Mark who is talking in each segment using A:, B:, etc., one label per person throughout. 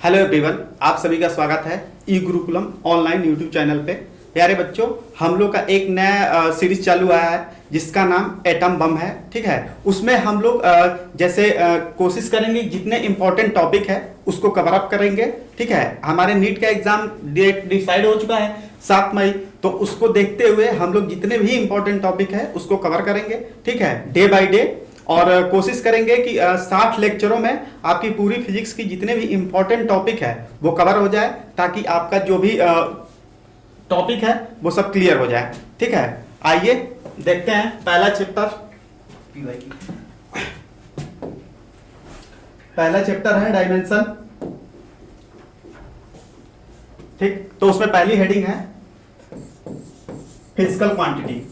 A: Hello everyone, आप सभी का स्वागत है ई गुरुकुलम ऑनलाइन यूट्यूब चैनल पे। प्यारे बच्चों, हम लोग का एक नया सीरीज चालू आया है जिसका नाम एटम बम है। ठीक है, उसमें हम लोग जैसे कोशिश करेंगे जितने इंपॉर्टेंट टॉपिक है उसको कवर अप करेंगे। ठीक है, हमारे नीट का एग्जाम डेट डिसाइड हो चुका है 7 मई, तो उसको देखते हुए हम लोग जितने भी इंपॉर्टेंट टॉपिक है उसको कवर करेंगे। ठीक है, डे बाय डे, और कोशिश करेंगे कि 60 लेक्चरों में आपकी पूरी फिजिक्स की जितने भी इंपॉर्टेंट टॉपिक है वो कवर हो जाए, ताकि आपका जो भी टॉपिक है वो सब क्लियर हो जाए। ठीक है, आइए देखते हैं पहला चैप्टर। पहला चैप्टर है डायमेंशन। ठीक, तो उसमें पहली हेडिंग है फिजिकल क्वांटिटी।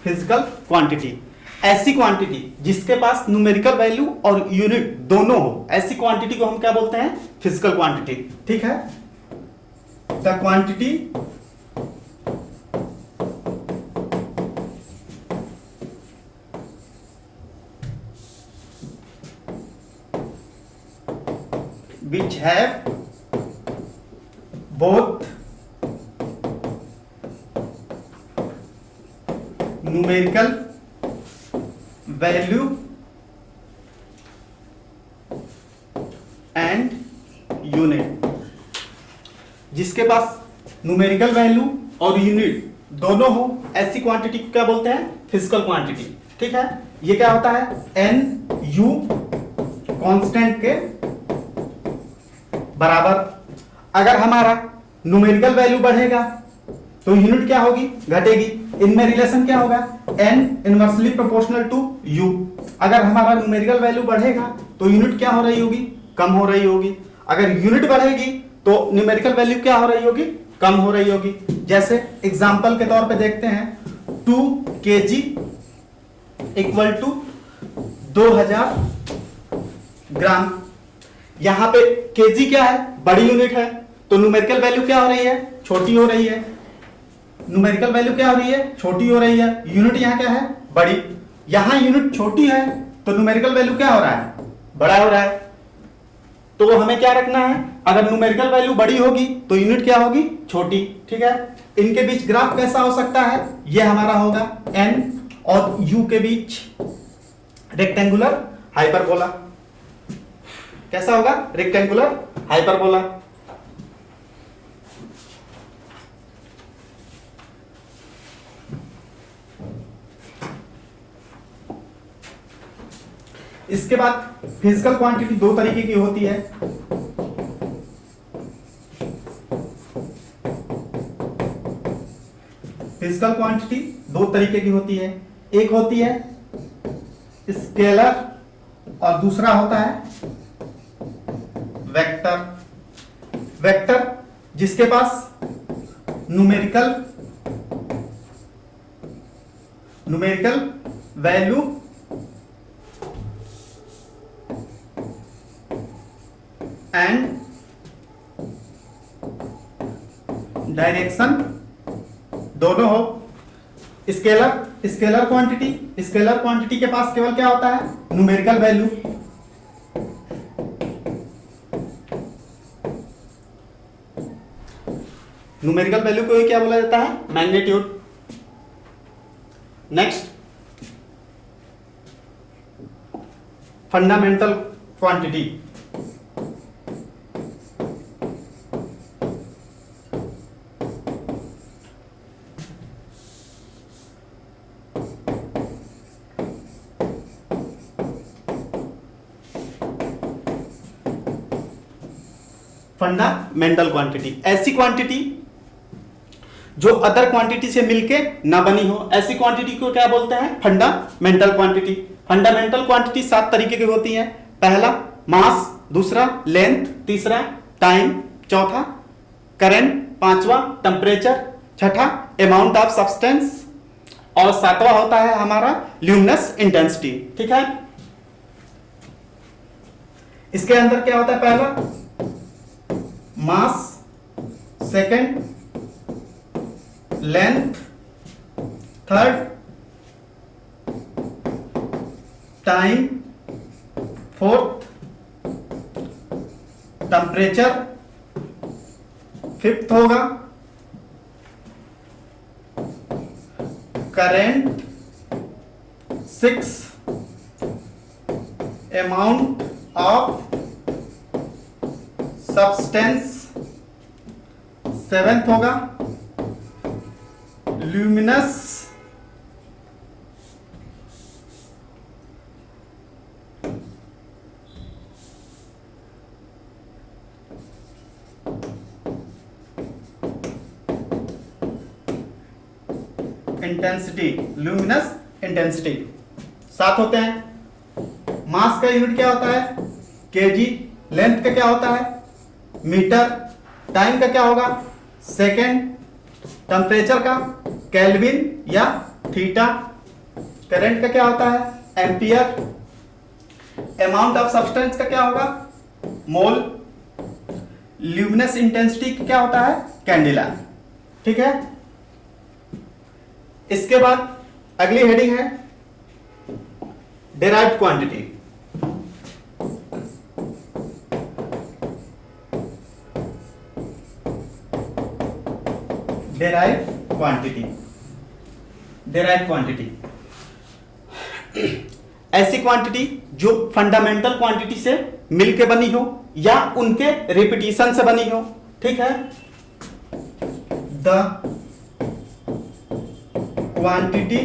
A: फिजिकल क्वांटिटी, ऐसी क्वांटिटी जिसके पास न्यूमेरिकल वैल्यू और यूनिट दोनों हो, ऐसी क्वांटिटी को हम क्या बोलते हैं? Physical quantity. ठीक है, the quantity which have both numerical value and unit। जिसके पास न्यूमेरिकल वैल्यू और यूनिट दोनों हो, ऐसी क्वांटिटी को क्या बोलते हैं? Physical quantity. ठीक है, ये क्या होता है? एन यू कांस्टेंट के बराबर। अगर हमारा न्यूमेरिकल वैल्यू बढ़ेगा तो यूनिट क्या होगी? घटेगी। इनमें रिलेशन क्या होगा? n inversely proportional to u। अगर हमारा न्यूमेरिकल वैल्यू बढ़ेगा तो यूनिट क्या हो रही होगी? कम हो रही होगी। अगर यूनिट बढ़ेगी तो न्यूमेरिकल वैल्यू क्या हो रही होगी? कम हो रही होगी। जैसे एग्जांपल के तौर पे देखते हैं, 2 kg इक्वल टू 2000 ग्राम। यहां पे केजी क्या है? बड़ी यूनिट है, तो न्यूमेरिकल वैल्यू क्या हो रही है? छोटी हो रही है। न्यूमेरिकल वैल्यू क्या हो रही है? छोटी हो रही है। यूनिट यहां क्या है? बड़ी। यहां यूनिट छोटी है तो न्यूमेरिकल वैल्यू क्या हो रहा है? बड़ा हो रहा है। तो हमें क्या रखना है? अगर न्यूमेरिकल वैल्यू बड़ी होगी तो यूनिट क्या होगी? छोटी। ठीक है, इनके बीच ग्राफ कैसा हो सकता है? यह हमारा होगा n और u के बीच रेक्टेंगुलर हाइपरबोला। कैसा होगा? Rectangular hyperbola. इसके बाद फिजिकल क्वांटिटी दो तरीके की होती है। फिजिकल क्वांटिटी दो तरीके की होती है, एक होती है स्केलर और दूसरा होता है वेक्टर। वेक्टर जिसके पास न्यूमेरिकल वैल्यू एंड डायरेक्शन दोनों हो। स्केलर क्वांटिटी के पास केवल क्या होता है? Numerical value. न्यूमेरिकल वैल्यू को क्या बोला जाता है? Magnitude. Next, fundamental quantity. Fundamental quantity, ऐसी क्वांटिटी जो अदर क्वांटिटी से मिलके ना बनी हो, ऐसी क्वांटिटी को क्या बोलते हैं? Fundamental quantity. फंडामेंटल क्वांटिटी 7 तरीके की होती हैं। पहला मास, दूसरा लेंथ, तीसरा टाइम, चौथा करंट, पांचवा टेम्परेचर, छठा अमाउंट ऑफ सब्सटेंस, और सातवां होता है हमारा ल्यूमिनस इंटेंसिटी। ठीक है, इसके अंदर क्या होता है? पहला mass, second length, third time, fourth temperature, fifth होगा current, six amount of substance, seventh होगा ल्यूमिनस, इंटेंसिटी, ल्यूमिनस इंटेंसिटी। सात होते हैं। मास का यूनिट क्या होता है? केजी। लेंथ का क्या होता है? मीटर। टाइम का क्या होगा? सेकेंड। टेम्परेचर का केल्विन या थीटा। करंट का क्या होता है? एम्पियर। अमाउंट ऑफ सब्सटेंस का क्या होगा? मोल। ल्यूमिनस इंटेंसिटी क्या होता है? कैंडेला। ठीक है। इसके बाद अगली हेडिंग है derived quantity. Derived quantity, derived quantity ऐसी क्वांटिटी जो फंडामेंटल क्वांटिटी से मिलके बनी हो या उनके रिपीटिशन से बनी हो। ठीक है। The quantity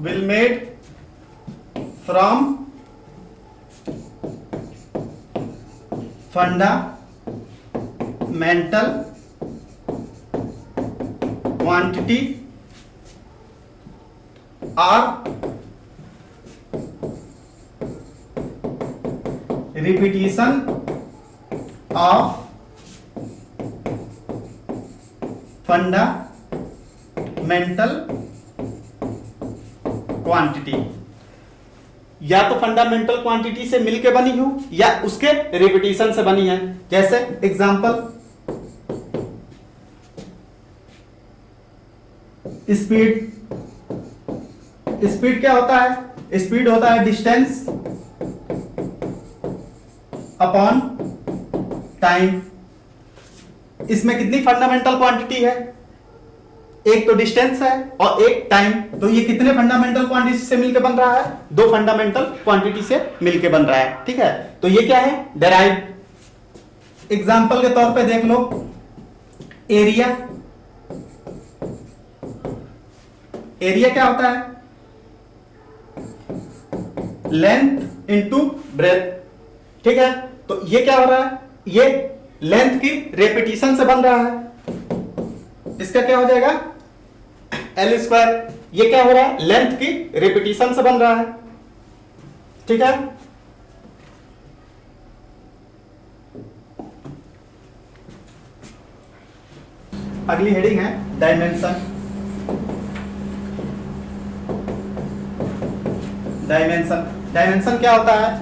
A: will made from fundamental quantity or repetition of fundamental quantity. या तो फंडामेंटल क्वांटिटी से मिलके बनी हो या उसके रिपीटिशन से बनी है। जैसे एग्जांपल, स्पीड। स्पीड क्या होता है? स्पीड होता है डिस्टेंस अपॉन टाइम। इसमें कितनी फंडामेंटल क्वांटिटी है? एक तो डिस्टेंस है और एक टाइम। तो ये कितने फंडामेंटल क्वांटिटी से मिलकर बन रहा है? दो फंडामेंटल क्वांटिटी से मिलकर बन रहा है। ठीक है। तो ये क्या है? डेराइव्ड। एग्जांपल के तौर पे देख लो, एरिया। एरिया क्या होता है? Length into breadth. ठीक है। तो ये क्या हो रहा है? ये लेंथ की रेपिटेशन से बन रहा है। इसका क्या हो जाएगा? L square. ये क्या हो रहा है? लेंथ की रिपीटिशन से बन रहा है। ठीक है। अगली हेडिंग है डायमेंशन। डायमेंशन, डायमेंशन क्या होता है?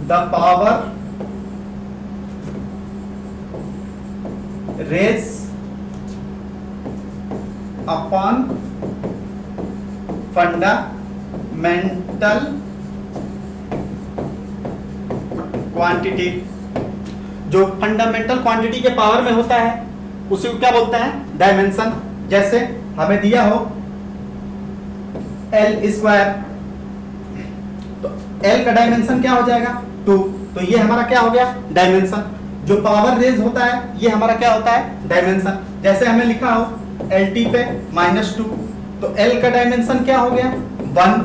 A: The power raise upon fundamental quantity. जो फंडामेंटल क्वांटिटी के पावर में होता है उसे क्या बोलते हैं? डायमेंशन। जैसे हमें दिया हो एल स्क्वायर, तो एल का डायमेंशन क्या हो जाएगा? 2। तो ये हमारा क्या हो गया? डायमेंशन। जो पावर रेज होता है ये हमारा क्या होता है? डायमेंशन। जैसे हमें लिखा हो LT पे -2, तो L का डायमेंशन क्या हो गया? 1।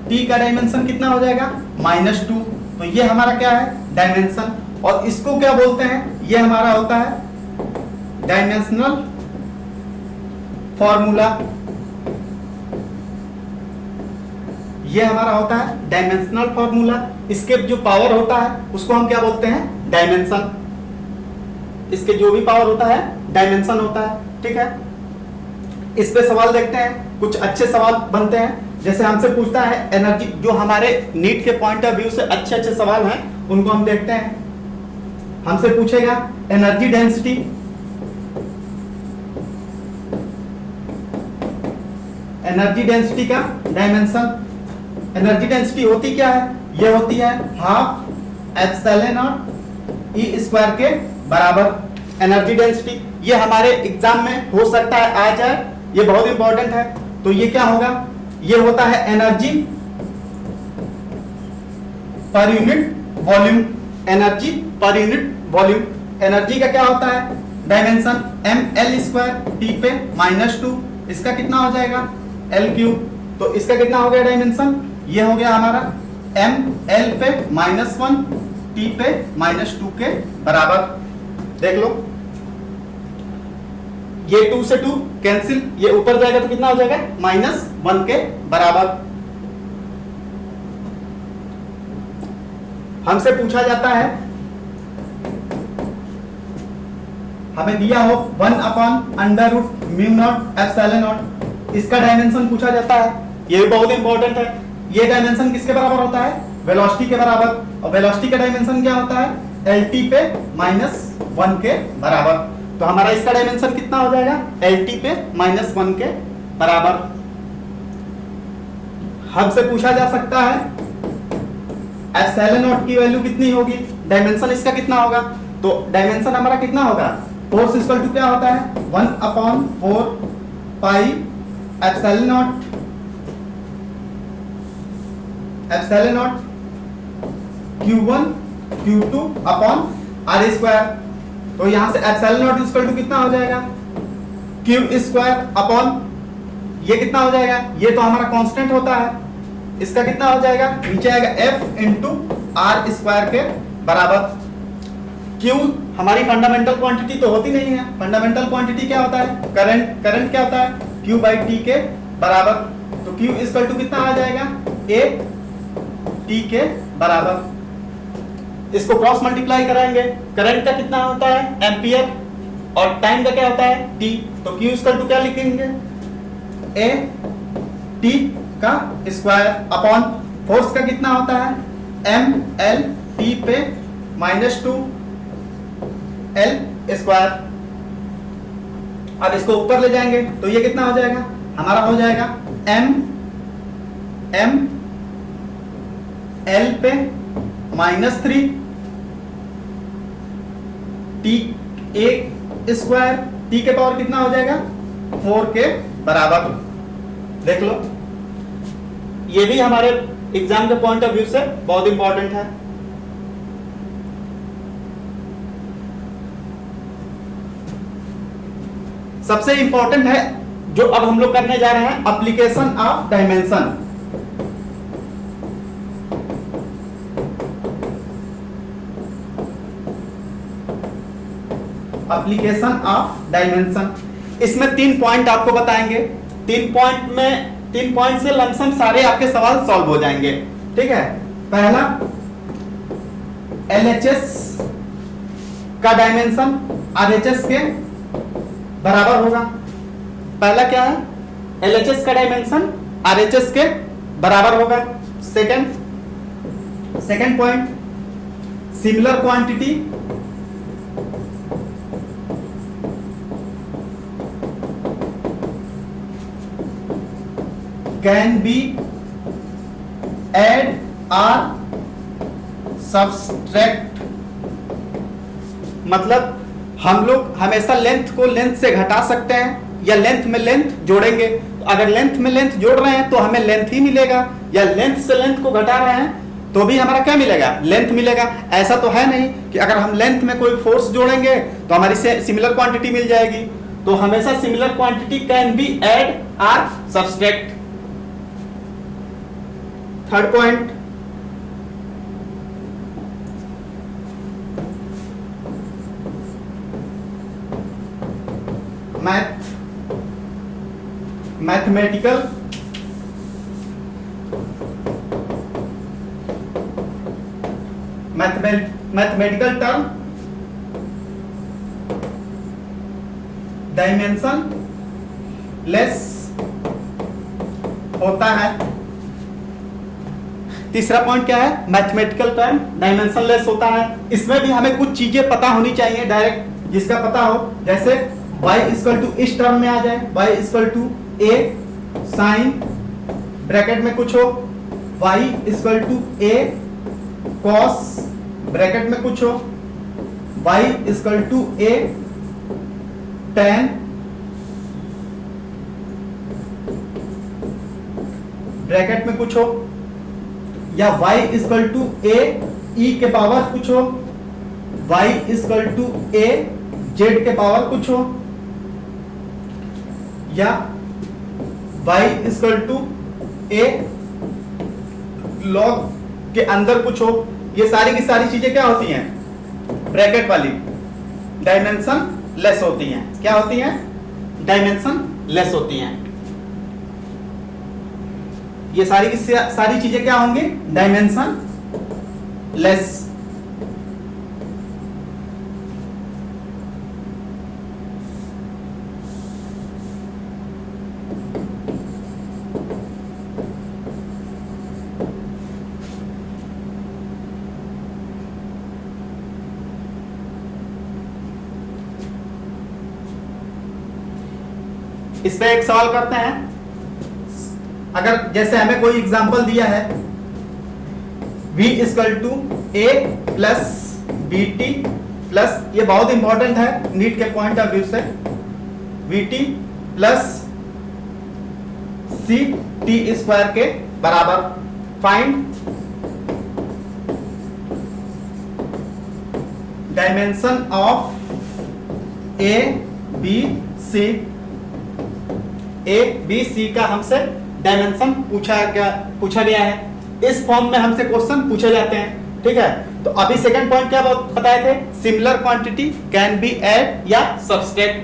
A: T का डायमेंशन कितना हो जाएगा? -2। तो ये हमारा क्या है? डायमेंशन। और इसको क्या बोलते हैं? ये हमारा होता है डायमेंशनल फॉर्मूला। ये हमारा होता है डायमेंशनल फॉर्मूला। इसके जो पावर होता है उसको हम क्या बोलते हैं? डायमेंशन। इसके जो भी पावर होता है डायमेंशन होता है। ठीक है। इस पे सवाल देखते हैं। कुछ अच्छे सवाल बनते हैं। जैसे हमसे पूछता है एनर्जी, जो हमारे नीट के पॉइंट ऑफ व्यू से अच्छे अच्छे सवाल हैं उनको हम देखते हैं। हमसे पूछेगा एनर्जी डेंसिटी, एनर्जी डेंसिटी का डायमेंशन। एनर्जी डेंसिटी होती क्या है? ये होती है half epsilon not E square के बराबर एनर्जी डेंसिटी। ये हमारे एग्जाम में हो सकता है आ जाए, ये बहुत इंपॉर्टेंट है। तो ये क्या होगा? ये होता है energy per unit volume, energy per unit volume. Energy का क्या होता है? Dimension M L square T पे -2, इसका कितना हो जाएगा? L cube. तो इसका कितना हो गया डायमेंशन? ये हो गया हमारा एम एल पे -1 टी पे -2 के बराबर। देख लो, ये 2 से 2 कैंसिल, ये ऊपर जाएगा तो कितना हो जाएगा? -1 के बराबर। हमसे पूछा जाता है, हमें दिया हो 1/√μ0ε0, इसका डायमेंशन पूछा जाता है। ये भी बहुत इंपॉर्टेंट है। ये डायमेंशन किसके बराबर होता है? वेलोसिटी के बराबर। और वेलोसिटी का डायमेंशन क्या होता है? lt पे -1 के बराबर। तो हमारा इसका डायमेंशन कितना हो जाएगा? lt पे -1 के बराबर। हमसे पूछा जा सकता है एप्सिलॉन नॉट की वैल्यू कितनी होगी? डायमेंशन इसका कितना होगा? तो डायमेंशन हमारा कितना होगा? फोर्स इक्वल टू क्या होता है? 1/4 pi epsilon not Q1 Q2 upon R square. तो यहां से एप्सिलॉन नॉट इक्वल टू कितना हो जाएगा? Q स्क्वायर अपॉन ये कितना हो जाएगा? ये तो हमारा कांस्टेंट होता है, इसका कितना हो जाएगा? नीचे आएगा F इंटू R स्क्वायर के बराबर। Q हमारी फंडामेंटल क्वांटिटी तो होती नहीं है। फंडामेंटल क्वांटिटी क्या होता है? करंट। करंट क्या होता है? Q बाई टी के बराबर। तो Q इक्वल टू कितना आ जाएगा? A टी के बराबर। इसको क्रॉस मल्टीप्लाई कराएंगे। करंट का कितना होता है? एम्पियर। और टाइम का क्या होता है? टी। तो Q इक्वल टू क्या लिखेंगे? A टी का स्क्वायर अपॉन फोर्स का कितना होता है? एम एल टी पे -2 एल स्क्वायर। अब इसको ऊपर ले जाएंगे तो ये कितना हो जाएगा? हमारा हो जाएगा एम एल पे -3 टी ए स्क्वायर, टी के पावर कितना हो जाएगा? 4 के बराबर। देख लो, ये भी हमारे एग्जाम के पॉइंट ऑफ व्यू से बहुत इंपॉर्टेंट है। सबसे इंपॉर्टेंट है जो अब हम लोग करने जा रहे हैं, application of dimension. Application of dimension. इसमें 3 पॉइंट आपको बताएंगे। 3 पॉइंट से लमसम सारे आपके सवाल सॉल्व हो जाएंगे। ठीक है। पहला, LHS का डायमेंशन RHS के बराबर होगा। पहला क्या है? LHS का डायमेंशन RHS के बराबर होगा। Second point, similar quantity can be add or subtract. मतलब हम लोग हमेशा लेंथ को लेंथ से घटा सकते हैं या लेंथ में लेंथ जोड़ेंगे। तो अगर लेंथ में लेंथ जोड़ रहे हैं तो हमें लेंथ ही मिलेगा, या लेंथ से लेंथ को घटा रहे हैं तो भी हमारा क्या मिलेगा? लेंथ मिलेगा। ऐसा तो है नहीं कि अगर हम लेंथ में कोई फोर्स जोड़ेंगे तो हमारी सिमिलर क्वांटिटी मिल जाएगी। तो हमेशा similar quantity can be add or subtract. Third point, mathematical term dimensionless होता है। तीसरा पॉइंट क्या है, मैथमेटिकल टर्म डायमेंशनलेस होता है। इसमें भी हमें कुछ चीजें पता होनी चाहिए डायरेक्ट, जिसका पता हो, जैसे y इक्वल टू इस टर्म में आ जाए, y equal to a sine bracket में कुछ हो, y equal to a cos bracket में कुछ हो, y equal to a tan bracket में कुछ हो, या y equal to a e के पावर कुछ हो, y equal to a z के पावर कुछ हो, या y equal to a log के अंदर कुछ हो। ये सारी की सारी चीजें क्या होती हैं, ब्रैकेट वाली डायमेंशन लेस होती हैं। क्या होती हैं, डायमेंशन लेस होती हैं। ये सारी की सारी चीजें क्या होंगी, डायमेंशन लेस। इस पे एक सवाल करते हैं। अगर जैसे हमें कोई एग्जांपल दिया है, v equal to a plus B T plus, ये बहुत इंपॉर्टेंट है नीट के पॉइंट ऑफ व्यू से, V T plus C T square के बराबर। Find dimension of A B C. A B C का हमसे डायमेंशन पूछा गया है। इस फॉर्म में हमसे क्वेश्चन पूछे जाते हैं, ठीक है। तो अभी सेकंड पॉइंट क्या बताए थे, similar quantity can be add या सब्सट्रैक्ट,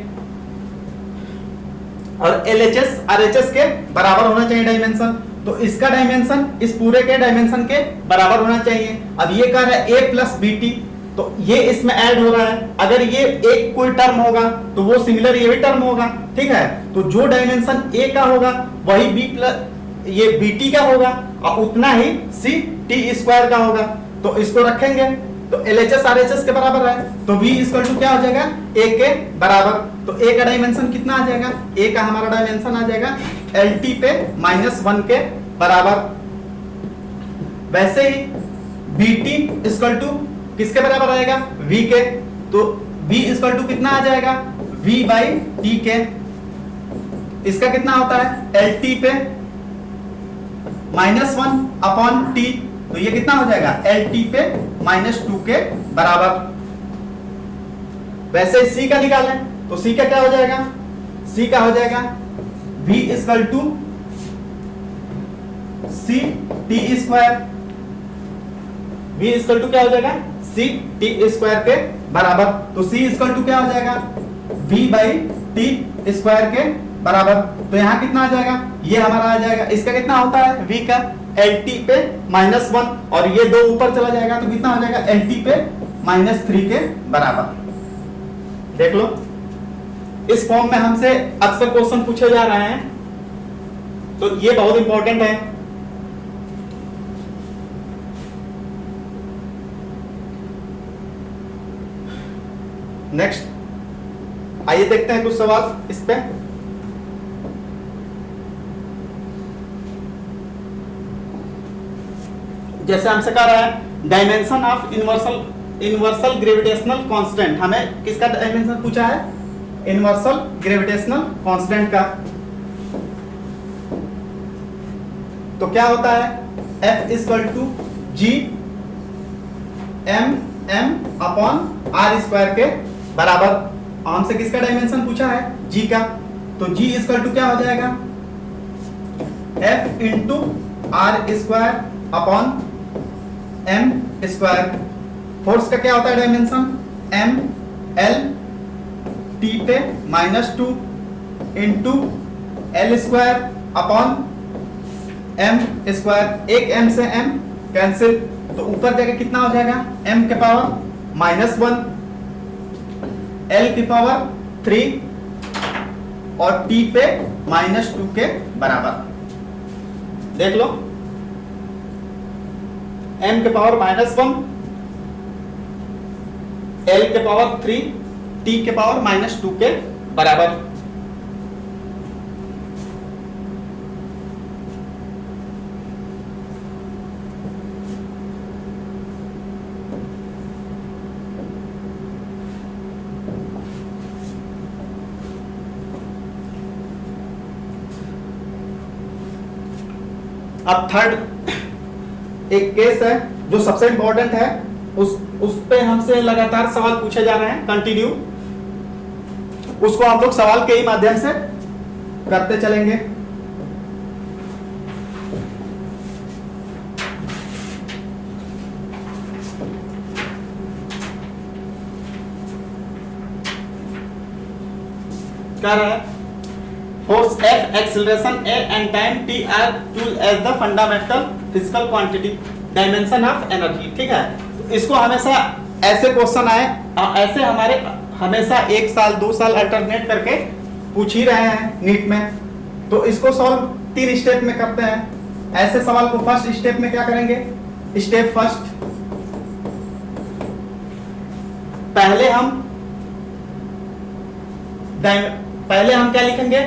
A: और एलएचएस आरएचएस के बराबर होना चाहिए डायमेंशन। तो इसका डायमेंशन इस पूरे के डायमेंशन के बराबर होना चाहिए। अब ये कह रहा है a प्लस बी टी, तो ये इसमें ऐड हो रहा है। अगर ये एक कोई टर्म होगा तो वो सिमिलर ये भी टर्म होगा, ठीक है। तो जो डायमेंशन a का होगा वही b प्लस ये bt का होगा, और उतना ही c t स्क्वायर का होगा। तो इसको रखेंगे तो LHS RHS के बराबर है, तो v इक्वल टू क्या हो जाएगा, a के बराबर। तो a का डायमेंशन कितना आ जाएगा, a का हमारा डायमेंशन आ जाएगा LT पे -1 के बराबर। वैसे ही bt इक्वल टू किसके बराबर आएगा, v के। तो v इक्वल टू कितना आ जाएगा, v बाई टी के। इसका कितना होता है, LT पे -1 अपॉन t, तो ये कितना हो जाएगा, LT पे -2 के बराबर। वैसे c का निकालें तो c का क्या हो जाएगा, c का हो जाएगा v equal to c t square. v equal to क्या हो जाएगा, c t स्क्वायर के बराबर। तो c इक्वल टू क्या हो जाएगा, v बाई टी स्क्वायर के बराबर। तो यहाँ कितना आ जाएगा, ये हमारा आ जाएगा। इसका कितना होता है, v का LT पे -1, और ये दो ऊपर चला जाएगा तो कितना हो जाएगा, LT पे -3 के बराबर। देख लो, इस फॉर्म में हमसे अक्सर क्वेश्चन पूछे जा रहे हैं, तो ये बहुत इंपॉर्टेंट है। नेक्स्ट आइए देखते हैं कुछ सवाल इस पे। जैसे हमसे कह रहा है डायमेंशन ऑफ इनवर्सल ग्रेविटेशनल कांस्टेंट, हमें किसका डायमेंशन पूछा है, इनवर्सल ग्रेविटेशनल कांस्टेंट का। तो क्या होता है, F equal to G M M upon R square के बराबर। हमसे किसका डायमेंशन पूछा है, g का। तो g इक्वल टू क्या हो जाएगा, F into R square upon M square. Force का क्या होता है डायमेंशन, m l t पे -2 into l square upon m square. एक m से m कैंसिल, तो ऊपर जाके कितना हो जाएगा, m के पावर -1, l की पावर 3 और t पे -2 के बराबर। देख लो, m के पावर -1, l के पावर 3, t के पावर -2 के बराबर। अब थर्ड एक केस है जो सबसे इंपॉर्टेंट है, उस पे हमसे लगातार सवाल पूछे जा रहे हैं कंटिन्यू, उसको आप लोग सवाल के ही माध्यम से करते चलेंगे। क्या रहा है? Force F, acceleration A and time t are used as the fundamental physical quantity, dimension of energy। ठीक है, इसको हमेशा ऐसे क्वेश्चन आए, ऐसे हमारे हमेशा 1 साल 2 साल अल्टरनेट करके पूछ ही रहे हैं नीट में, तो इसको सॉल्व 3 स्टेप में करते हैं। ऐसे सवाल को फर्स्ट स्टेप में क्या करेंगे? स्टेप फर्स्ट, पहले हम क्या लिखेंगे?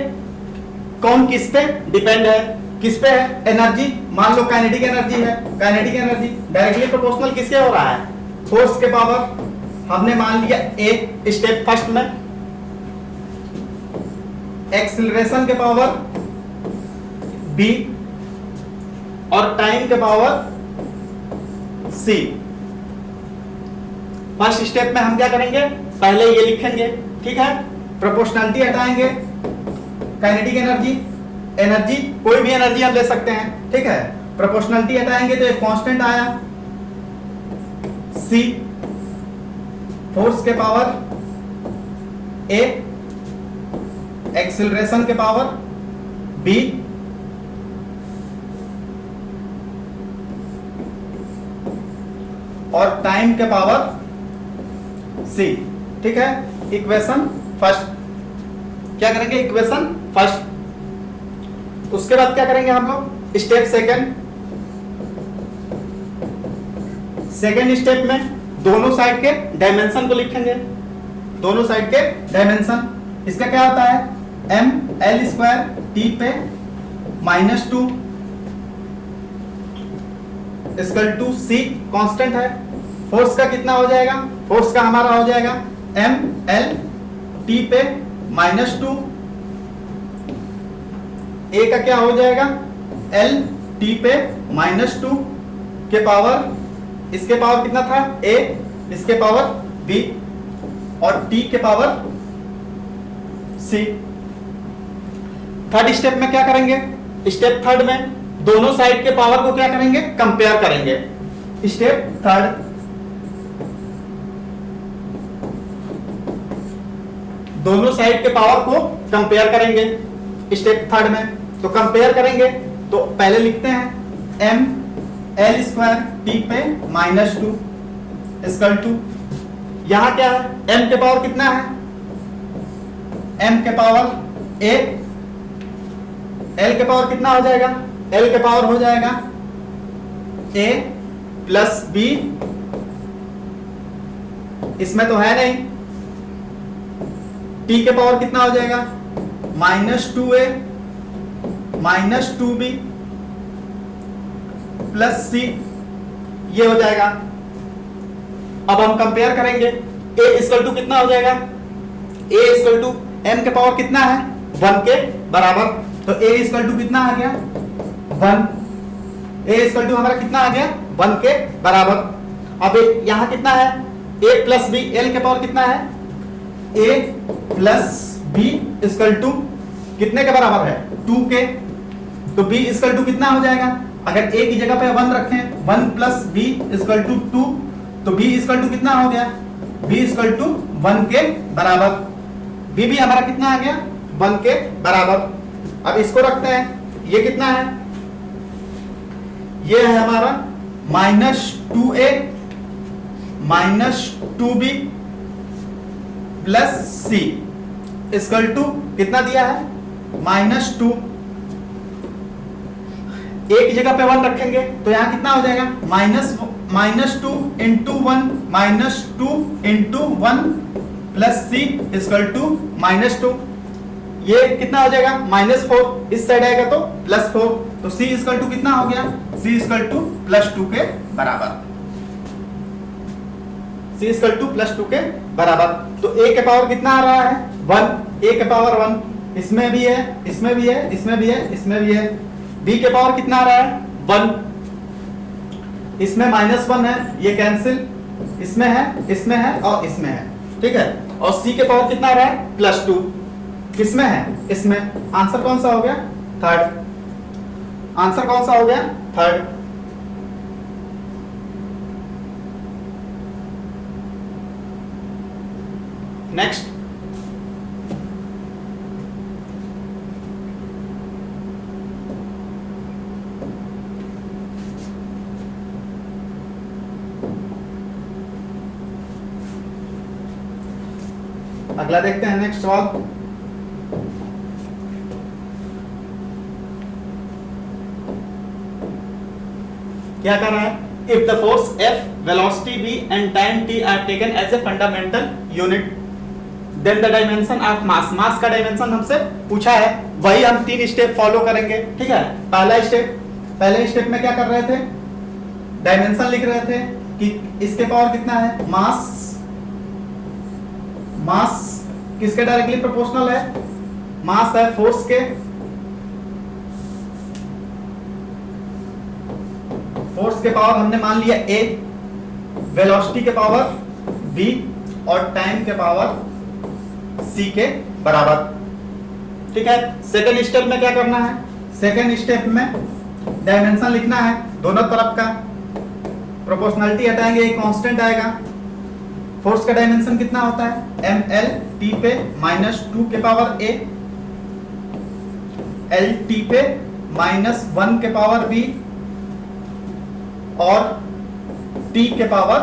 A: कौन किस पे डिपेंड है? किस पे है? एनर्जी। मान लो काइनेटिक एनर्जी है, काइनेटिक एनर्जी डायरेक्टली प्रोपोर्शनल किसके हो रहा है? फोर्स के पावर। हमने मान लिया ए स्टेप फर्स्ट में, एक्सीलरेशन के पावर बी और टाइम के पावर सी। फर्स्ट स्टेप में हम क्या करेंगे? पहले ये लिखेंगे, ठीक है, प्रोपोर्शनलिटी हटाएंगे, काइनेटिक एनर्जी, एनर्जी कोई भी एनर्जी हम ले सकते हैं, ठीक है, प्रोपोर्शनलिटी हटाएंगे तो एक कांस्टेंट आया C, फोर्स के पावर A, एक्सीलरेशन के पावर B, और टाइम के पावर C। ठीक है, इक्वेशन फर्स्ट क्या करेंगे? Equation first. उसके बाद क्या करेंगे हम लोग? Step second. सेकंड स्टेप में दोनों साइड के डायमेंशन को लिखेंगे, दोनों साइड के डायमेंशन। इसका क्या होता है? m l स्क्वायर t पे -2 इक्वल टू c कांस्टेंट है। फोर्स का कितना हो जाएगा? फोर्स का हमारा हो जाएगा m l t पे -2, a का क्या हो जाएगा? l t पे -2 के पावर, इसके पावर कितना था? a, इसके पावर b और t के पावर c। थर्ड स्टेप में क्या करेंगे? स्टेप थर्ड में दोनों साइड के पावर को क्या करेंगे? कंपेयर करेंगे। स्टेप थर्ड, दोनों साइड के पावर को कंपेयर करेंगे स्टेप थर्ड में। तो कंपेयर करेंगे तो पहले लिखते हैं m l स्क्वायर t पे -2 इक्वल टू, यहां क्या है? m के पावर कितना है? m के पावर a, l के पावर कितना हो जाएगा? l के पावर हो जाएगा a प्लस b, इसमें तो है नहीं। t के पावर कितना हो जाएगा? -2a -2b प्लस c, ये हो जाएगा। अब हम कंपेयर करेंगे, a इक्वल टू कितना हो जाएगा? a इक्वल टू m के पावर कितना है? 1 के बराबर। तो a इक्वल टू कितना आ गया? 1। a इक्वल टू हमारा कितना आ गया? 1 के बराबर। अब यहां कितना है? a प्लस b, l के पावर कितना है? a plus b equal to कितने के बराबर है? 2 के। तो b इक्वल टू कितना हो जाएगा? अगर a की जगह पे 1 रखें, 1 प्लस b इक्वल टू 2, तो b इक्वल टू कितना हो गया? b इक्वल टू 1 के बराबर। b भी हमारा कितना आ गया? 1 के बराबर। अब इसको रखते हैं, ये कितना है? ये है हमारा -2a -2b plus c equal to कितना दिया है? -2। एक जगह पे 1 रखेंगे तो यहाँ कितना हो जाएगा, -2 into 1 -2 into 1 plus C equal to -2। ये कितना हो जाएगा, -4, इस साइड आएगा तो +4, तो c इक्वल टू कितना हो गया, c इक्वल टू +2 के बराबर, c इक्वल टू +2 के बराबर। तो a के पावर कितना आ रहा है, 1, a के पावर 1, इसमें भी है, इसमें भी है, इसमें भी है, इसमें भी है। b के पावर कितना आ रहा है, 1, इसमें -1 है, ये कैंसिल, इसमें है और इसमें है, ठीक है। और c के पावर कितना आ रहा है, +2, किसमें है, इसमें। आंसर कौन सा हो गया, थर्ड। आंसर कौन सा हो गया, थर्ड। नेक्स्ट, अगला देखते हैं, नेक्स्ट सवाल। क्या कर रहा है, if the force F, velocity v and time t are taken as a fundamental unit, then the dimension of mass. Mass का डायमेंशन हमसे पूछा है, वही हम 3 स्टेप फॉलो करेंगे, ठीक है। पहले स्टेप में क्या कर रहे थे, डायमेंशन लिख रहे थे कि इसके पावर कितना है, मास किसके डायरेक्टली प्रोपोर्शनल है, मास है फोर्स के, फोर्स के पावर हमने मान लिया a, वेलोसिटी के पावर v और टाइम के पावर c के बराबर, ठीक है। सेकंड स्टेप में क्या करना है, सेकंड स्टेप में डायमेंशन लिखना है दोनों तरफ का, प्रोपोर्शनलिटी हटाएंगे, एक कांस्टेंट आएगा। फोर्स का डायमेंशन कितना होता है, ml t पे -2 के पावर a, l t पे -1 के पावर b और t के पावर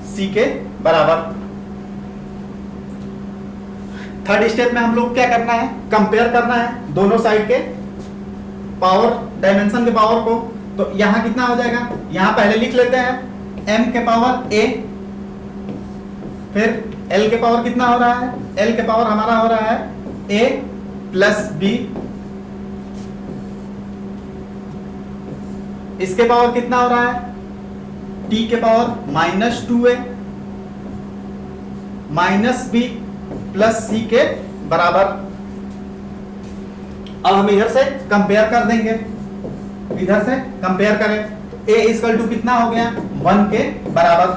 A: c के बराबर। थर्ड स्टेप में हम लोग क्या करना है, कंपेयर करना है दोनों साइड के पावर, डायमेंशन के पावर को। तो यहां कितना हो जाएगा, यहां पहले लिख लेते हैं m के पावर a, फिर l के पावर कितना हो रहा है, l के पावर हमारा हो रहा है a प्लस b, इसके पावर कितना हो रहा है, t के power -2a -b plus c के बराबर। अब हम इधर से कंपेयर कर देंगे, इधर से कंपेयर करें तो a इक्वल टू कितना हो गया, 1 के बराबर।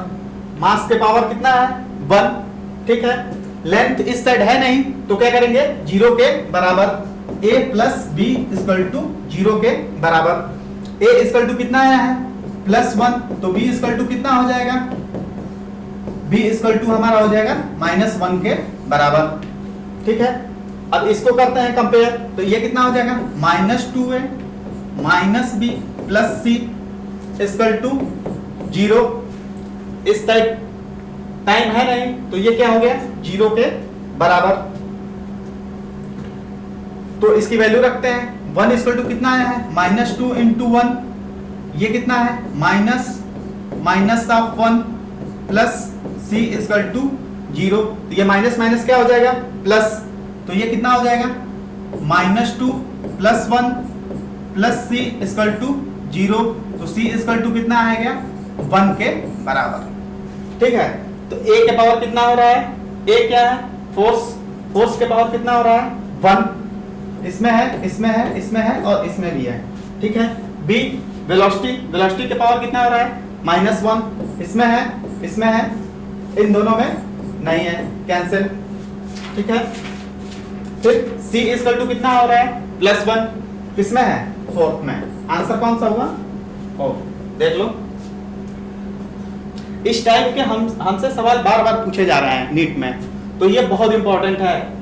A: मास के पावर कितना है, 1, ठीक है। लेंथ इस साइड है नहीं तो क्या करेंगे, 0 के बराबर, a plus b equal to 0 के बराबर। a इक्वल टू कितना आया है, +1, तो b इक्वल टू कितना हो जाएगा, b इक्वल टू हमारा हो जाएगा -1 के बराबर, ठीक है। अब इसको करते हैं कंपेयर, तो ये कितना हो जाएगा, -2a -b plus c equal to 0। इस साइड टाइम है नहीं तो ये क्या हो गया, 0 के बराबर। तो इसकी वैल्यू रखते हैं, 1 इक्वल टू कितना आया है, -2 इंटू 1, ये कितना है, -1 प्लस c इक्वल टू 0। तो ये माइनस माइनस क्या हो जाएगा, प्लस, तो ये कितना हो जाएगा, -2 plus 1 plus c equal to 0। तो c इक्वल टू कितना आएगा, 1 के बराबर, ठीक है। तो a के पावर कितना हो रहा है, a क्या है, फोर्स के पावर कितना हो रहा है, 1, इसमें है, इसमें है, इसमें है और इसमें भी है, ठीक है। b वेलोसिटी के पावर कितना हो रहा है, -1, इसमें है, इसमें है, इन दोनों में नहीं है, कैंसिल, ठीक है। फिर c इक्वल टू कितना हो रहा है, +1, किसमें है, फोर्थ में। आंसर कौन सा होगा, फोर्थ। देख लो, इस टाइप के हमसे सवाल बार बार पूछे जा रहे हैं नीट में, तो ये बहुत इंपॉर्टेंट है।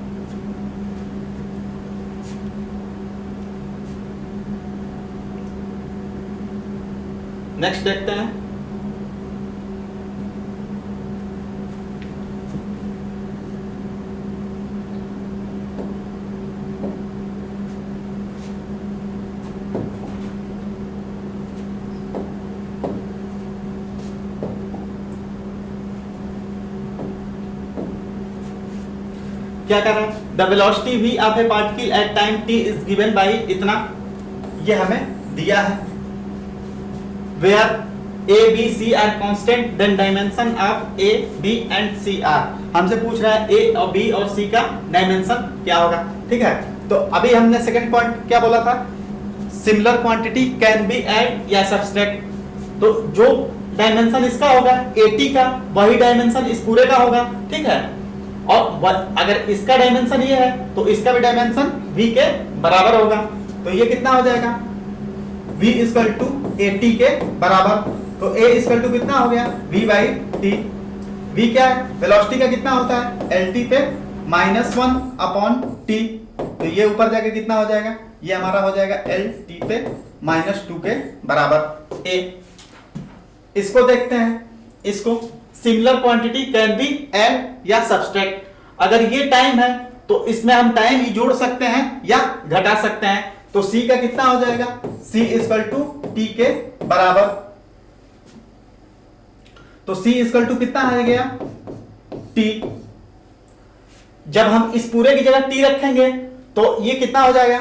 A: नेक्स्ट देखते हैं, क्या कर रहा है, the velocity v of a particle at time t is given by इतना, ये हमें दिया है, where a b c are constant then dimension of a b and c are, हमसे पूछ रहा है a और b और c का डायमेंशन क्या होगा। ठीक है, तो अभी हमने सेकंड पॉइंट क्या बोला था, similar quantity can be add या सब्सट्रैक्ट, तो जो डायमेंशन इसका होगा 80 का, वही डायमेंशन इस पूरे का होगा। ठीक है, और अगर इसका डायमेंशन ये है तो इसका भी डायमेंशन v के बराबर होगा, तो ये कितना हो जाएगा, v इक्वल टू 80 के बराबर, तो a इक्वल टू कितना हो गया, v बाई टी। v क्या है, वेलोसिटी का कितना होता है, lt पे -1 अपॉन t, तो ये ऊपर जाके कितना हो जाएगा, ये हमारा हो जाएगा lt पे -2 के बराबर a। इसको देखते हैं, इसको similar quantity can be add या सब्सट्रैक्ट, अगर ये टाइम है तो इसमें हम टाइम ही जोड़ सकते हैं या घटा सकते हैं, तो c का कितना हो जाएगा, c इक्वल टू t के बराबर, तो c इक्वल टू कितना आ गया, t। जब हम इस पूरे की जगह t रखेंगे तो ये कितना हो जाएगा,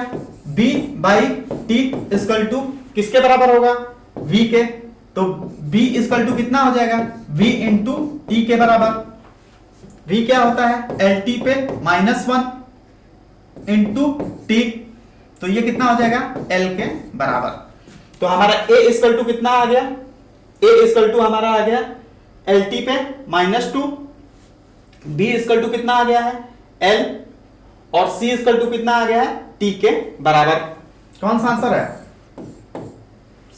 A: b by T equal to किसके बराबर होगा, v के, तो v इक्वल टू कितना हो जाएगा, v इंटू टी के बराबर, v क्या होता है, lt पे -1 इंटू टी, तो ये कितना हो जाएगा, l के बराबर। तो हमारा a इक्वल टू कितना आ गया, a इक्वल टू हमारा आ गया lt पे -2, b इक्वल टू कितना आ गया है, l, और c इक्वल टू कितना आ गया है, t के बराबर। कौन सा आंसर है,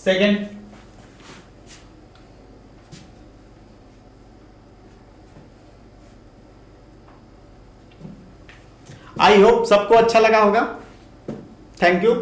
A: सेकेंड। आई होप सबको अच्छा लगा होगा, थैंक यू।